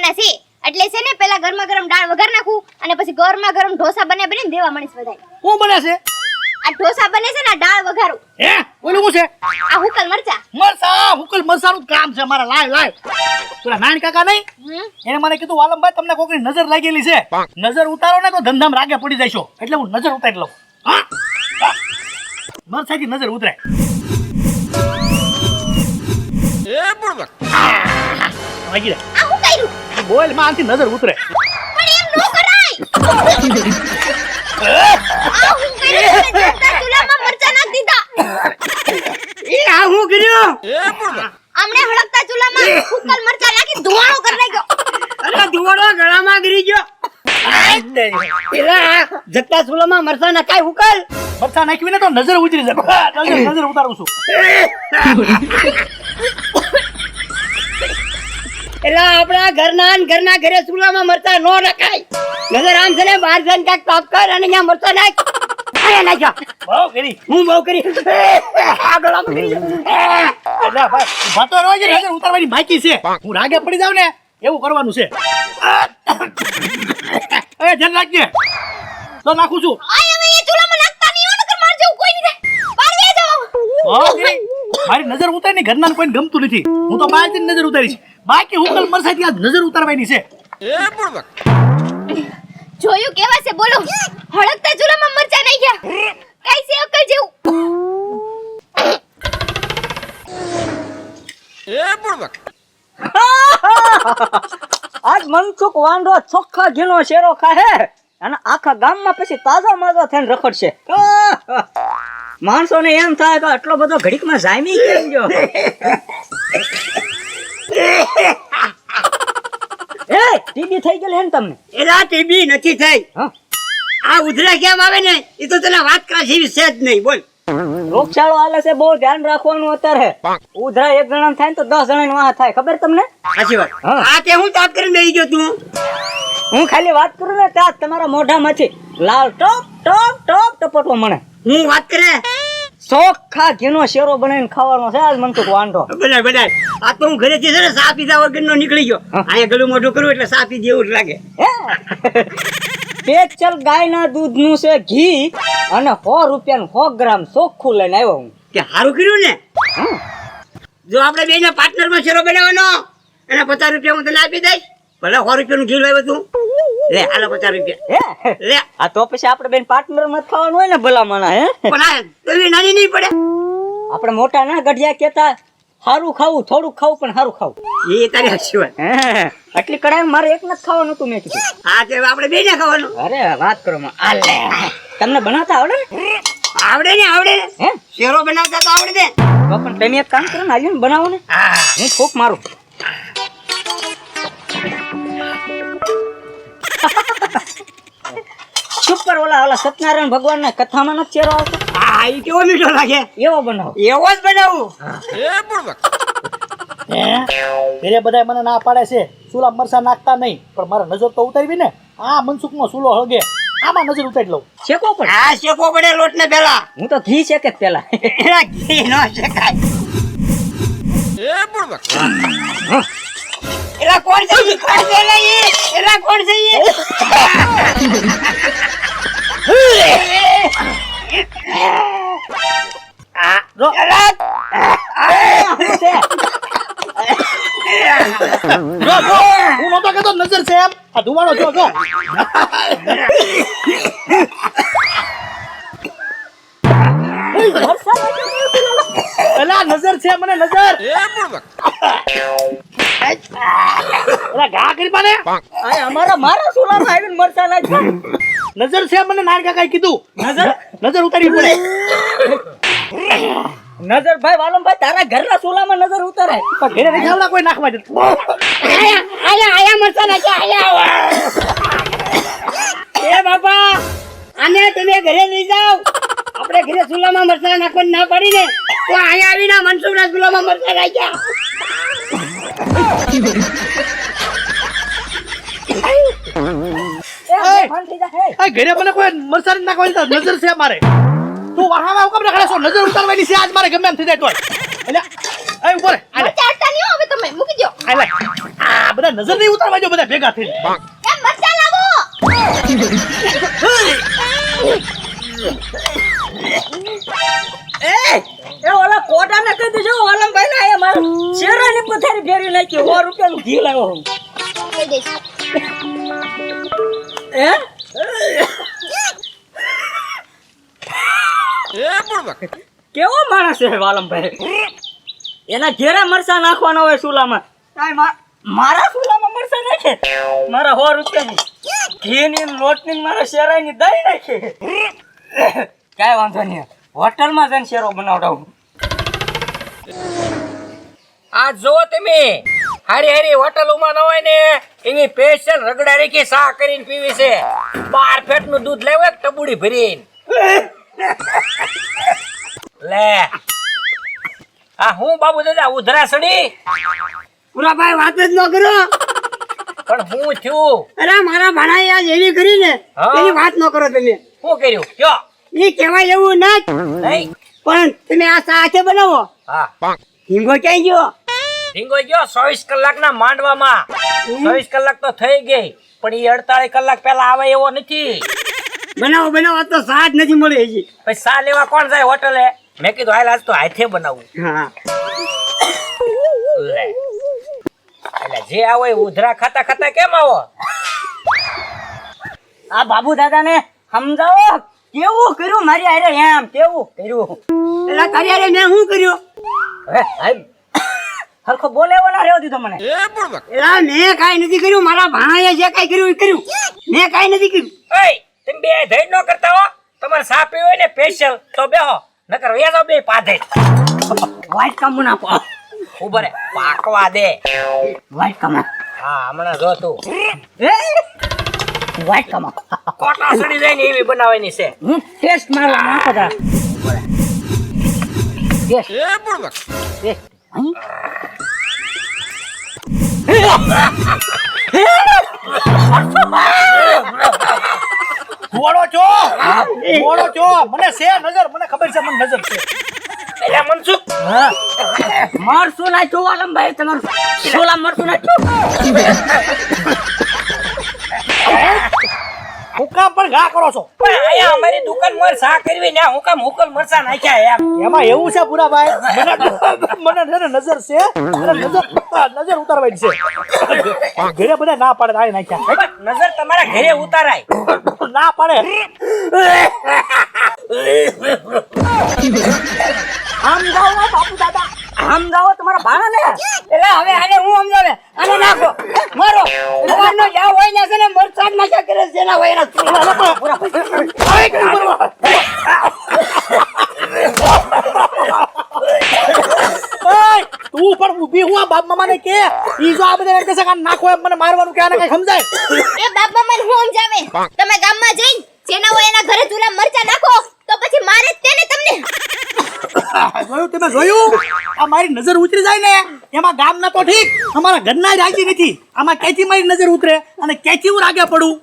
બનાવવાના છે એટલે છે ને પેલા ગરમા ગરમ દાળ વઘાર નાખું અને પછી ગરમા ગરમ ઢોસા બનીને દેવા મણીસ બધાય. હું બને છે આ ઢોસા બને છે ને દાળ વઘારું. હે ઓલું શું છે? આ હુકલ મરચા. હુકલ મરસાનું કામ છે મારા. લાય પેલા નાની કાકા નહીં એને મને કીધું વાલમભાઈ તમને કોકની નજર લાગેલી છે, નજર ઉતારો ને તો ધંધામાં રાગે પડી જશો, એટલે હું નજર ઉતારી લઉં. હા મરસાથી નજર ઉતરે. વાગી રે. આ હું કર્યું? બોલ માં આથી નજર ઉતરે. પણ એમ નો કરાય. આ હું કર્યું? જતા ચૂલામાં મરચા નાખ દીધા. એ આ હું કર્યું? આમણે હળકતા ચૂલામાં હુકલ મરચા નાખી ધુવાળો કરી નાખ્યો. અરે ધુવાડો ગળામાં ગરી ગયો. પેલા જગતા સુલામાં મરસા નખાય હુકલ. મરચા નાખીને તો નજર ઉતરી જાય. નજર ઉતારું છું. એટલે આપણા ઘરના ઘરે સુલામાં મરચા નો નખાય. નજર આમ છે ને બહાર જઈને કાંઈક ટોપ કર અને અહીંયા મરચા નાખ. આયા નાખ્યા. બહુ કરી. હું બહુ કરી. આ ગળામાં ગરી ગયો. એટલે ભાઈ ભાતો રોજ નજર ઉતારવાની બાકી છે. હું રાગે પડી જાવ ને એવું કરવાનું છે. એ ધ્યાન રાખજે. તો નાખું છું. આય હવે એ ચૂલામાં નાખતા નહીં હો નકર માર જેવું કોઈ નહીં થાય. બહાર વહી જાઓ. મારી નજર ઉતારીને ઘરના કોઈને ગમતું નથી. હું તો બહારથી નજર ઉતારીશ. બાકી હુકલ મરસાથી આ નજર ઉતારવાની છે. જોયું કેવા છે બોલો. હળકતા ચૂલામાં મરચા નાખ્યા. કઈ છે અકલ જેવું. આજ મનસુખ વાંઢો ચોખ્ખા ઘીનો શેરો ખાહે અને આખા ગામમાં પછી તાજા માજા થઈને રખડશે. માણસોને એમ થાય કે આટલો બધો ઘડીકમાં જામી કેમ ગયો. એ ટીબી થઈ ગયેલી હે ને તમને? એલા ટીબી નથી થઈ. હા આ ઉધરા કેમ આવે ને એ તો તને વાત કરા જેવી છે જ નહીં. બોલ રોગચાળો હાલે છે, બહુ ધ્યાન રાખવાનું અત્યારે. ઉધરા એક જણા થાય ને તો 10 જણા વાહ થાય, ખબર તમને? સાચી વાત. હા. આ તે હું તાપ કરીને બેસી ગયો તું. હું ખાલી વાત કરું ને ત્યાં જ તમારા મોઢામાંથી લાલ ટોપ ટોપ ટોપ ટપટવો મને. હું વાત કરે ચોખ્ખા ઘીનો શેરો બનાવીને ખાવાનો છે આજ મનસુખ વાંઢો. બધા બધા આ તો હું ઘરેથી છે ને સા પીધા વગરનો નીકળી ગયો. અહીંયા ગળું મોઢું કરું એટલે સા પી જેવું જ લાગે. સ્પેશિયલ ગાયના દૂધનું છે ઘી અને 100 રૂપિયાનું 100 ગ્રામ ચોખ્ખું લઈને આવ્યો હું. કે સારું કર્યું ને. જો આપણે બે ના પાર્ટનર માં શેરો બનાવવાનો એના 50 રૂપિયા હું તને આપી દઈશ. ભલે 100 રૂપિયાનું ઘી લાવ્યો તું. લે હાલો 50 રૂપિયા લે. આ તો પછી આપણે બેન પાર્ટનર માં ખાવાનું હોય ને ભલા માણા. હે પણ આ તવી નાની નહીં પડે. આપણે મોટા ના ગઢિયા કેતા સારું ખાવું થોડુંક ખાવું પણ સારું ખાવું. એ તારી સાચી વાત. આટલી કડાઈ મારે એક નથી ખાવાનું હતું મેં કીધું. હા તે આપણે બે ને ખાવાનું. અરે વાત કરો માં. આલે તમને બનાવતા આવડે ને? આવડે ને આવડે ને. હે શેરો બનાવતા તો આવડે ને. તો પણ તમે એક કામ કરો ને આજે બનાવો ને. હું ફૂક મારું. સુપર ઓલા સત્યનારાયણ ભગવાન ના કથામાં નથી ચેરો આવતો? હા એ કેવો મીઠો લાગે. એવો બનાવો. એવો જ બનાવું. ઘરે બધા મને ના પાડે છે સુલા મરસા નાખતા નહીં, પણ મારા નજર તો ઉતારવી ને. આ મનસુખનો સુલો હળગે, આમાં નજર ઉતારી લઉં. શેકો પણ હા શેકો પડે લોટ ને પેલા. હું તો ઘી શેકે જ પેલા. એના ઘી નો શેકાય. એલા કોણ છે ઈ? કોણ છે એલા ઈ? એલા કોણ છે ઈ? જો એલા જો હું નતો કહેતો નજર છે એમ. આ ધુમાડો જો જો. એલા નજર છે મને નજર. એલા ઘા કરી પાને. મારા સુલામાં આવીને મરચા નાખ્યા. નજર છે મને નાર કાકાએ કીધું. નજર ઉતારી પડે. નજર ભાઈ વાલમભાઈ તારા ઘરના સુલામાં નજર ઉતારાય. પણ ઘરે નહીં ખાવડા કોઈ નાખવા દે. આયા મરચા નાખ્યા. આયા એ બાપા આને તમે ઘરે લઈ જાઓ. આપણે ઘરે ચૂલામાં મરચા નાખવાની ના પડી ને તો અહીંયા આવીને મનસુખના ચૂલામાં મરચા નાખ્યા. ઘરે મને કોઈ મરચા નથી નાખવાની નજર છે મારે. તું વાહામાં હુકમ રખડે છો? નજર ઉતારવાની છે આજ મારે ગમે એમ થઈ જાય તો. એટલે એ ઉપર મરચા અડતા નહીં હો હવે તમે મૂકી દો. આ બધા મારે નજર નહીં ઉતારવા જો બધા ભેગા થઈને એમ મરચા લાવો. એ ઓલા કોટાને કહી દેજો ઓલમ ભાઈ ના એ મારા શેરાની પથારી ફેરવી નાખી 100 રૂપિયાનું ઘી લાવ્યો હું કહી દઈશ. કેવો માણસ છે વાલમભાઈ એના ઘેરે મરચા નાખવાના હોય ચૂલામાં મારા ચૂલામાં મરચા નાખે મારા 100 રૂપિયાની ઘીની લોટની મારા શેરાની દઈ નાખે કાંઈ વાંધો નહીં હોટલમાં જઈને શેરો બનાવડાવું આ જો તમે હારી હારી હોટલોમાં ન હોય ને એની સ્પેશિયલ રગડા રેખી સા કરીને પીવી છે 12 ફેટનું દૂધ લેવું એક ટબુડી ભરીને લે આ હું બાબુ દાદા ઉધરા સડી પૂરા ભાઈ વાત જ ન કરો પણ હું થયું અરે મારા ભાણાએ આજ એવી કરી ને હા. એની વાત ન કરો તમે શું કર્યું કયો એ કહેવાય એવું ના જ. નહીં પણ તમે આ સાથે બનાવો હા હિંગો ક્યાંય ગયો ઢીંગો ગયો 24 કલાકના માંડવામાં 24 કલાક તો થઈ ગઈ પણ એ 48 કલાક પહેલા આવે એવો નથી બનાવો બનાવો આ તો સાથ નથી મળે હજી પછી સા લેવા કોણ જાય હોટલે મેં કીધું હાલ આજ તો હાથે બનાવું હા લે એટલે જે આવો એ ઉધરા ખાતા ખાતા કેમ આવો આ બાબુ દાદા ને સમજાવો કેવું કર્યું મારી હારે એમ કેવું કર્યું એટલે તારી હારે મેં શું કર્યું હવે હાલ હરખો બોલે ના રહેવા દીધો મને એલા મેં કાંઈ નથી કર્યું મારા ભાણાએ જે કાંઈ કર્યું એ કર્યું મેં કાંઈ નથી કર્યું એય તમે બે ધૈર્ય ન કરતા હો તમારે સા પીવો હોય ને સ્પેશિયલ તો બેહો નકર વેજો બે પાધે વાઈટ કામ નાખો ઉભરે પાકવા દે વાઈટ કામ હા હમણાં જો તું વાઈટ કામ કોટા સડી જાય ને એવી બનાવવાની છે હું ટેસ્ટ મારો નાખો તા ટેસ્ટ મોડો છો મોડો છો મને છે નજર મને ખબર છે મને નજર છે એટલે મનસુખ મરસું નાખ્યું વાલમભાઈ તમારું સોલા મરસું નાખ્યું હું કામ પણ ઘા કરો છો પણ અહીંયા અમારી દુકાન માં સા કરવી ને હું કામ હુકલ મરસા નાખ્યા એમ એમાં એવું છે પુરાભાઈ મને છે ને નજર છે અને નજર ઉતારવાની છે ઘરે બધા ના પાડે આય નાખ્યા પણ નજર તમારા ઘરે ઉતારાય ના પાડે આમ જાઓ બાપુ દાદા આમ જાઓ તમારા ભાણા ને એટલે હવે આને હું સમજાવે આને નાખો મારો ભગવાનનો જ્યાં હોય ને છે ને મરચાં નાખ્યા કરે છે ના હોય એના તું પણ ઊભી હું બાપ મામાને કે ઈ જો આ બધા એમ કહેશે કે નાખો એમ મને મારવાનું કે આને કઈ સમજાય એ બાપ મને હું સમજાવે તમે ગામમાં જઈને જેના હોય એના ઘરે ચૂલા મરચા નાખો તો પછી મારે જ તેને તમને જોયું તમે જોયું આ મારી નજર ઉતરી જાય ને એમાં ગામ ના તો ઠીક અમારા ઘરના જ રાજી નથી આમાં ક્યાંથી મારી નજર ઉતરે અને ક્યાંથી હું રાગે પડું